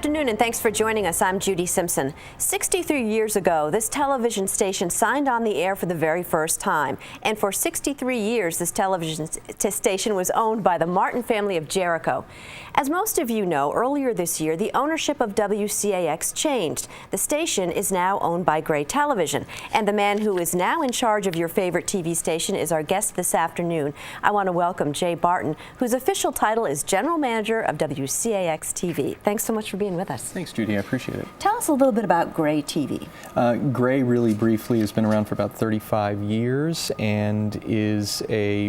afternoon, and thanks for joining us. I'm Judy Simpson. 63 years ago, this television station signed on the air for the very first time. And for 63 years, this television station was owned by the Martin family of Jericho. As most of you know, earlier this year, the ownership of WCAX changed. The station is now owned by Gray Television. And the man who is now in charge of your favorite TV station is our guest this afternoon. I want to welcome Jay Barton, whose official title is General Manager of WCAX TV. Thanks so much for being with us. Thanks, Judy. I appreciate it. Tell us a little bit about Gray TV. Gray, really briefly, has been around for about 35 years and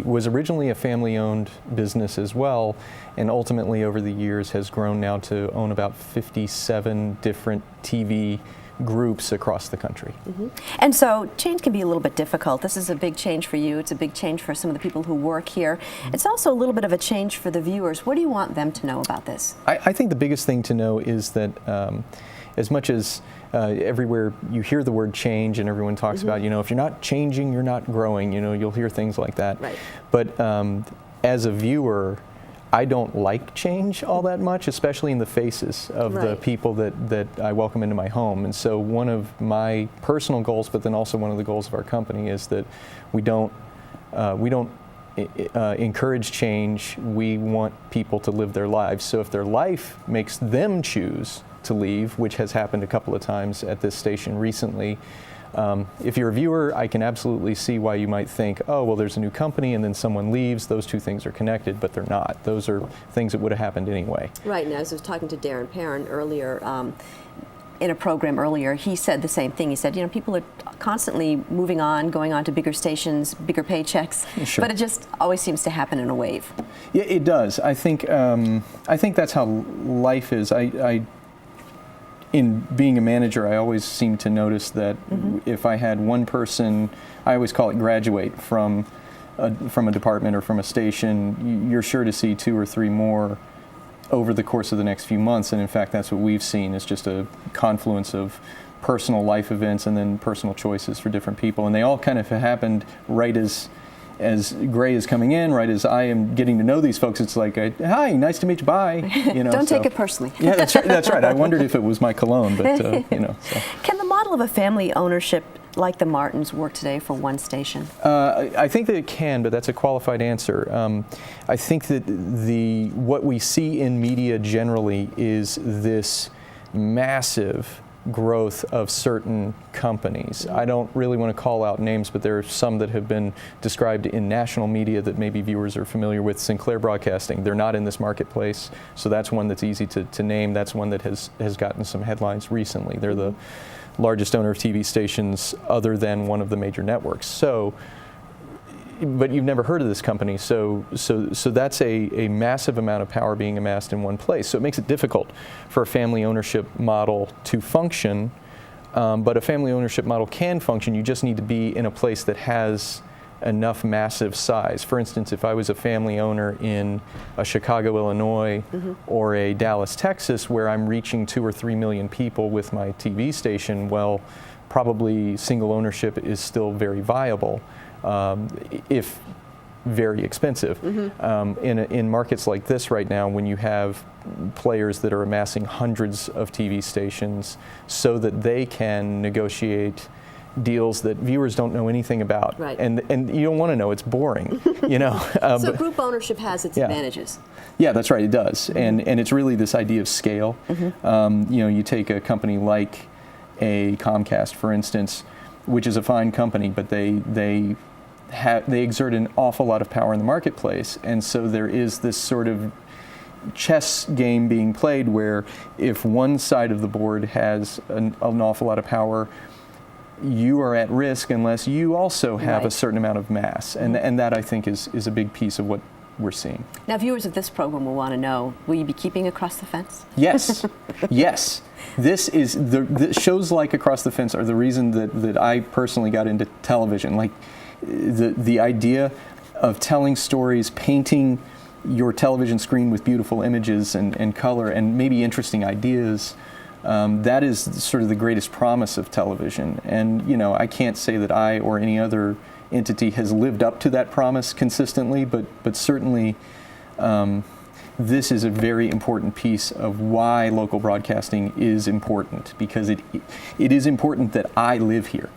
was originally a family-owned business as well, and ultimately over the years has grown now to own about 57 different TV groups across the country. Mm-hmm. And so change can be a little bit difficult. This is a big change for you. It's a big change for some of the people who work here. It's also a little bit of a change for the viewers. What do you want them to know about this? I think the biggest thing to know is that as much as everywhere you hear the word change and everyone talks about, you know, if you're not changing, you're not growing, you know, you'll hear things like that. Right. But as a viewer, I don't like change all that much, especially in the faces of the people that I welcome into my home. And so one of my personal goals, but then also one of the goals of our company, is that we don't encourage change. We want people to live their lives. So if their life makes them choose to leave, which has happened a couple of times at this station recently, if you're a viewer, I can absolutely see why you might think, oh, well, there's a new company and then someone leaves. Those two things are connected, but they're not. Those are things that would have happened anyway. Right. And as I was talking to Darren Perrin earlier, in a program earlier, he said the same thing. He said, you know, people are constantly moving on, going on to bigger stations, bigger paychecks, but it just always seems to happen in a wave. Yeah, it does. I think that's how life is. In being a manager, I always seem to notice that if I had one person, I always call it graduate from a department or from a station, you're sure to see 2 or 3 more over the course of the next few months. And in fact, that's what we've seen, is just a confluence of personal life events and then personal choices for different people. And they all kind of happened right as Gray is coming in, right as I am getting to know these folks. It's like, hi, nice to meet you, bye. You know, Don't take it personally. Yeah, that's right. That's right. I wondered if it was my cologne, but you know. So. Can the model of a family ownership like the Martins work today for one station? I think that it can, but that's a qualified answer. I think that what we see in media generally is this massive growth of certain companies. I don't really want to call out names, but there are some that have been described in national media that maybe viewers are familiar with. Sinclair Broadcasting, they're not in this marketplace, so that's one that's easy to name. That's one that has gotten some headlines recently. They're the largest owner of TV stations other than one of the major networks. So, but you've never heard of this company, so that's a massive amount of power being amassed in one place. So it makes it difficult for a family ownership model to function, but a family ownership model can function. You just need to be in a place that has enough massive size. For instance, if I was a family owner in a Chicago, Illinois, or a Dallas, Texas, where I'm reaching 2 or 3 million people with my TV station, well, probably single ownership is still very viable. If very expensive. In markets like this right now, when you have players that are amassing hundreds of TV stations so that they can negotiate deals that viewers don't know anything about, and you don't want to know, it's boring, you know. So group ownership has its advantages. Yeah, that's right, it does, and it's really this idea of scale. You know, you take a company like a Comcast, for instance, which is a fine company, but they exert an awful lot of power in the marketplace, and so there is this sort of chess game being played where if one side of the board has an awful lot of power, you are at risk unless you also have a certain amount of mass, and that I think is a big piece of what we're seeing. Now, viewers of this program will want to know, will you be keeping Across the Fence? Yes, yes. This is the shows like Across the Fence are the reason that I personally got into television. Like the idea of telling stories, painting your television screen with beautiful images and color and maybe interesting ideas. That is sort of the greatest promise of television. And, you know, I can't say that I or any other entity has lived up to that promise consistently, but certainly this is a very important piece of why local broadcasting is important, because it is important that I live here.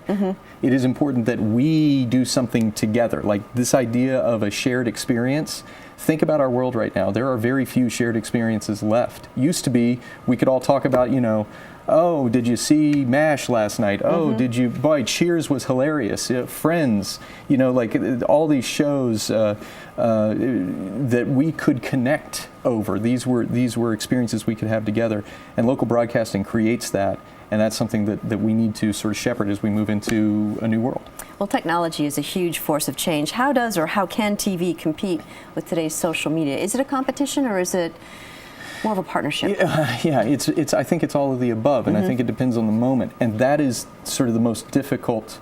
It is important that we do something together, like this idea of a shared experience. Think about our world right now. There are very few shared experiences left. Used to be, we could all talk about, oh, did you see MASH last night? Oh, boy, Cheers was hilarious. Friends, like all these shows that we could connect over. These were experiences we could have together, and local broadcasting creates that. And that's something that we need to sort of shepherd as we move into a new world. Well, technology is a huge force of change. How does or how can TV compete with today's social media? Is it a competition, or is it more of a partnership? Yeah, I think it's all of the above, and I think it depends on the moment. And that is sort of the most difficult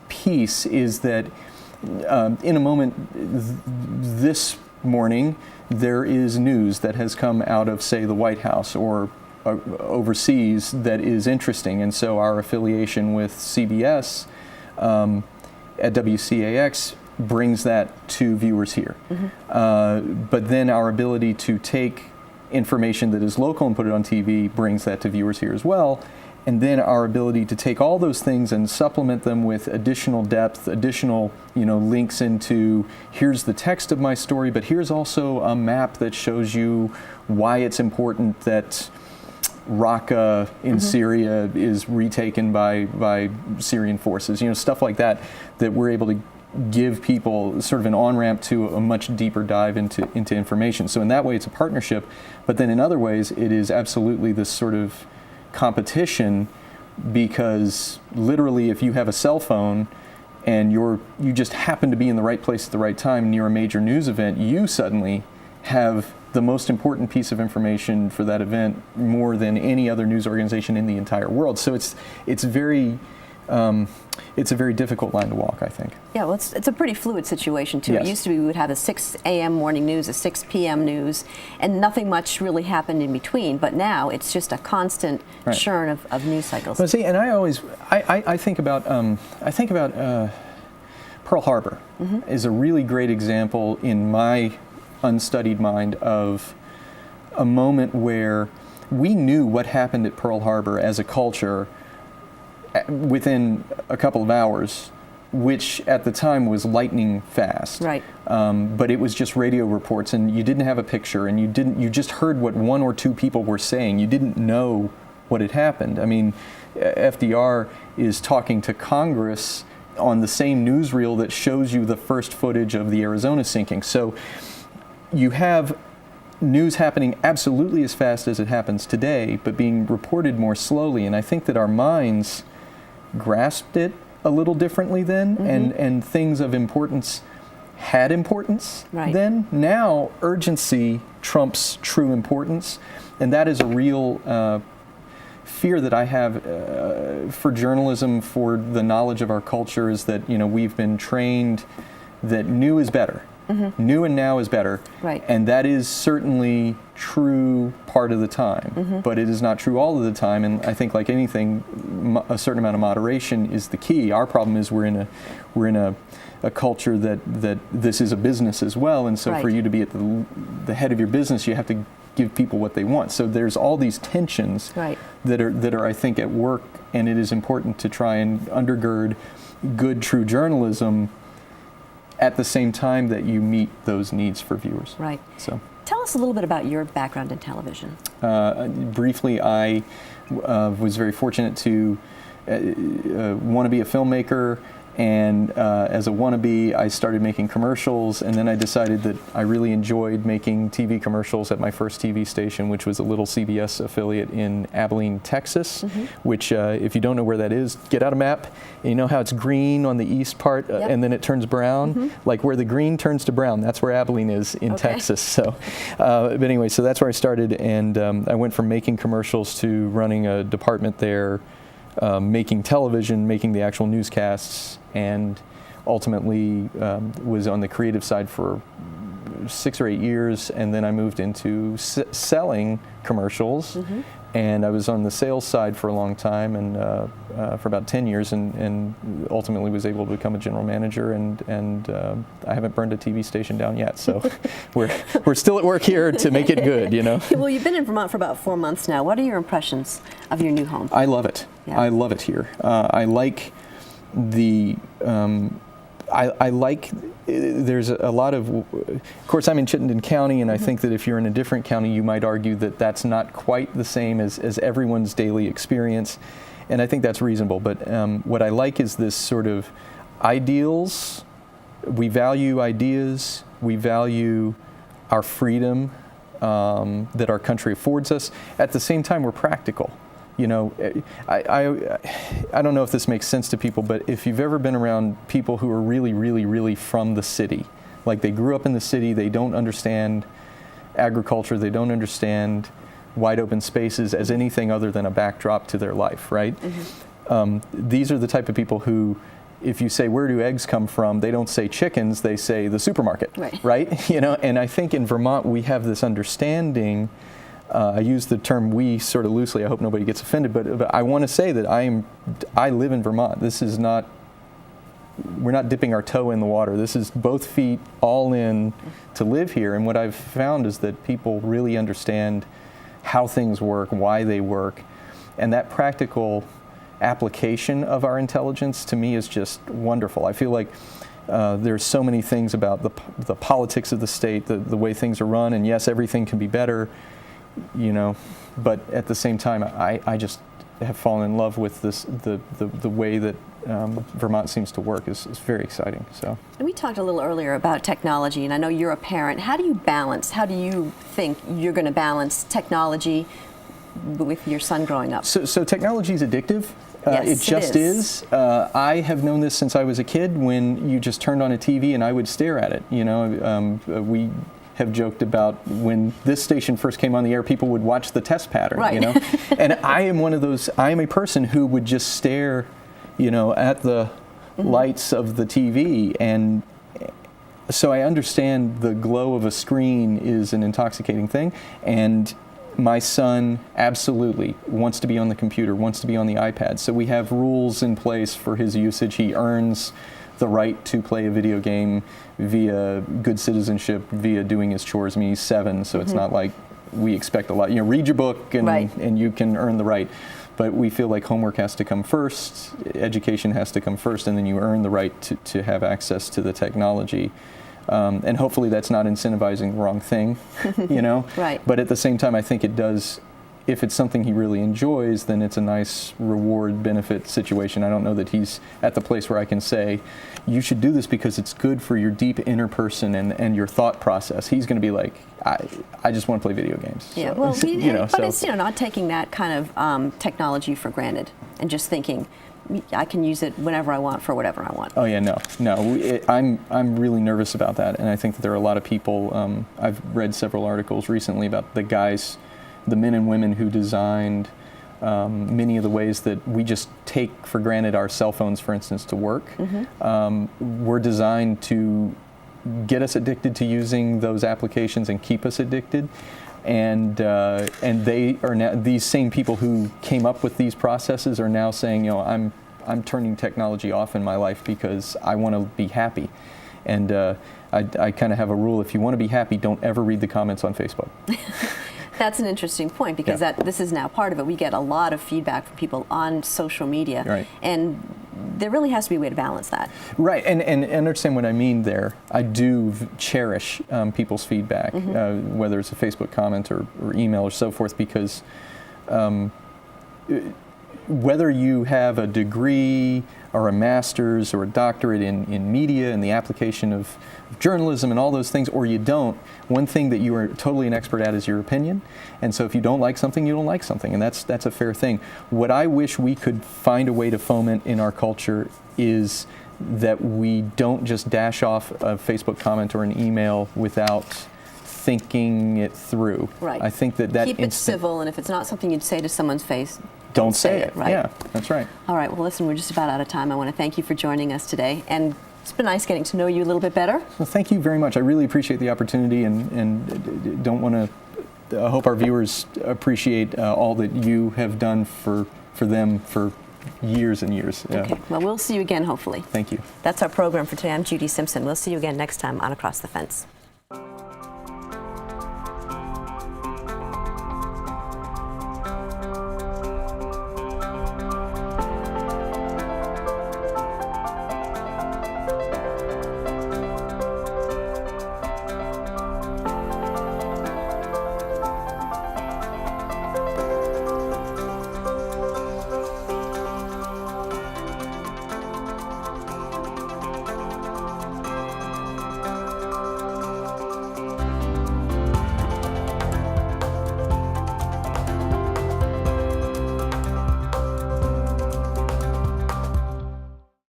piece, is that in a moment, this morning, there is news that has come out of, say, the White House or overseas that is interesting, and so our affiliation with CBS at WCAX brings that to viewers here. But then our ability to take information that is local and put it on TV brings that to viewers here as well. And then our ability to take all those things and supplement them with additional depth, additional links into, here's the text of my story, but here's also a map that shows you why it's important that Raqqa in Syria is retaken by Syrian forces, stuff like that we're able to give people sort of an on-ramp to a much deeper dive into information. So in that way, it's a partnership, but then in other ways, it is absolutely this sort of competition, because literally if you have a cell phone and you just happen to be in the right place at the right time near a major news event, you suddenly have the most important piece of information for that event more than any other news organization in the entire world. So it's a very difficult line to walk, I think. Yeah, well, it's a pretty fluid situation, too. Yes. It used to be we would have a 6 a.m. morning news, a 6 p.m. news, and nothing much really happened in between. But now it's just a constant churn of news cycles. Well, see, and I think about Pearl Harbor is a really great example in my unstudied mind of a moment where we knew what happened at Pearl Harbor as a culture within a couple of hours, which at the time was lightning fast. Right. But it was just radio reports, and you didn't have a picture, and you just heard what one or two people were saying. You didn't know what had happened. I mean, FDR is talking to Congress on the same newsreel that shows you the first footage of the Arizona sinking. So you have news happening absolutely as fast as it happens today, but being reported more slowly. And I think that our minds grasped it a little differently then, and things of importance had importance then. Now, urgency trumps true importance, and that is a real fear that I have for journalism, for the knowledge of our culture, is that we've been trained that new is better. New and now is better, and that is certainly true part of the time, but it is not true all of the time. And I think, like anything, a certain amount of moderation is the key. Our problem is we're in a culture that this is a business as well, and so for you to be at the head of your business, you have to give people what they want. So there's all these tensions that are I think at work, and it is important to try and undergird good, true journalism at the same time that you meet those needs for viewers. Right. So, tell us a little bit about your background in television. Briefly, I was very fortunate to want to be a filmmaker, and as a wannabe, I started making commercials, and then I decided that I really enjoyed making TV commercials at my first TV station, which was a little CBS affiliate in Abilene, Texas, which, if you don't know where that is, get out a map, and you know how it's green on the east part, and then it turns brown? Like where the green turns to brown, that's where Abilene is in Texas. So, but anyway, so that's where I started, and I went from making commercials to running a department there, making television, making the actual newscasts, and ultimately was on the creative side for 6 or 8 years, and then I moved into selling commercials, And I was on the sales side for a long time, and for about 10 years, and ultimately was able to become a general manager. And I haven't burned a TV station down yet, so we're still at work here to make it good, you know. Well, you've been in Vermont for about 4 months now. What are your impressions of your new home? I love it. Yeah. I love it here. I like the. I like, there's a lot of course I'm in Chittenden County, and I think that if you're in a different county, you might argue that that's not quite the same as everyone's daily experience, and I think that's reasonable. But what I like is this sort of ideals. We value ideas, we value our freedom that our country affords us. At the same time, we're practical. You know, I don't know if this makes sense to people, but if you've ever been around people who are really, really, really from the city, like they grew up in the city, they don't understand agriculture, they don't understand wide open spaces as anything other than a backdrop to their life, right? These are the type of people who, if you say, where do eggs come from, they don't say chickens, they say the supermarket, right? You know, and I think in Vermont we have this understanding. I use the term "we" sort of loosely. I hope nobody gets offended, but I want to say that I live in Vermont. This is not. We're not dipping our toe in the water. This is both feet all in to live here. And what I've found is that people really understand how things work, why they work, and that practical application of our intelligence to me is just wonderful. I feel like there's so many things about the politics of the state, the way things are run, and yes, everything can be better. You know, but at the same time, I just have fallen in love with the way that Vermont seems to work is very exciting. So. And we talked a little earlier about technology, and I know you're a parent. How do you think you're going to balance technology with your son growing up? So technology is addictive. Yes, it just is. I have known this since I was a kid, when you just turned on a TV and I would stare at it. You know, we have joked about when this station first came on the air, people would watch the test pattern, you know, and I am one of those. I am a person who would just stare, you know, at the lights of the TV, and so I understand the glow of a screen is an intoxicating thing, and my son absolutely wants to be on the computer, wants to be on the iPad. So we have rules in place for his usage. He earns the right to play a video game via good citizenship, via doing his chores. I mean, he's 7, so it's not like we expect a lot. You know, read your book and you can earn the right. But we feel like homework has to come first, education has to come first, and then you earn the right to have access to the technology. And hopefully that's not incentivizing the wrong thing, you know? But at the same time, I think it does. If it's something he really enjoys, then it's a nice reward benefit situation. I don't know that he's at the place where I can say, you should do this because it's good for your deep inner person and your thought process. He's going to be like, I just want to play video games. Yeah, so, well, but it's, it's not taking that kind of technology for granted and just thinking, I can use it whenever I want for whatever I want. Oh yeah, no. I'm really nervous about that, and I think that there are a lot of people. I've read several articles recently about the men and women who designed many of the ways that we just take for granted our cell phones, for instance, to work. Were designed to get us addicted to using those applications and keep us addicted. And they are now, these same people who came up with these processes are now saying, you know, I'm turning technology off in my life because I want to be happy. And I kind of have a rule: if you want to be happy, don't ever read the comments on Facebook. That's an interesting point, because this is now part of it. We get a lot of feedback from people on social media, and there really has to be a way to balance that. Right, and understand what I mean there. I do cherish people's feedback, whether it's a Facebook comment or email or so forth, because whether you have a degree or a master's or a doctorate in media and the application of journalism and all those things, or you don't, one thing that you are totally an expert at is your opinion. And so if you don't like something, you don't like something, and that's a fair thing. What I wish we could find a way to foment in our culture is that we don't just dash off a Facebook comment or an email without thinking it through. Right. I think that keep it civil, and if it's not something you'd say to someone's face, don't say it. Right. Yeah, that's right. All right. Well, listen, we're just about out of time. I want to thank you for joining us today, and it's been nice getting to know you a little bit better. Well, thank you very much. I really appreciate the opportunity, and don't want to I hope our viewers appreciate all that you have done for them for years and years. Okay. Well, we'll see you again, hopefully. Thank you. That's our program for today. I'm Judy Simpson. We'll see you again next time on Across the Fence.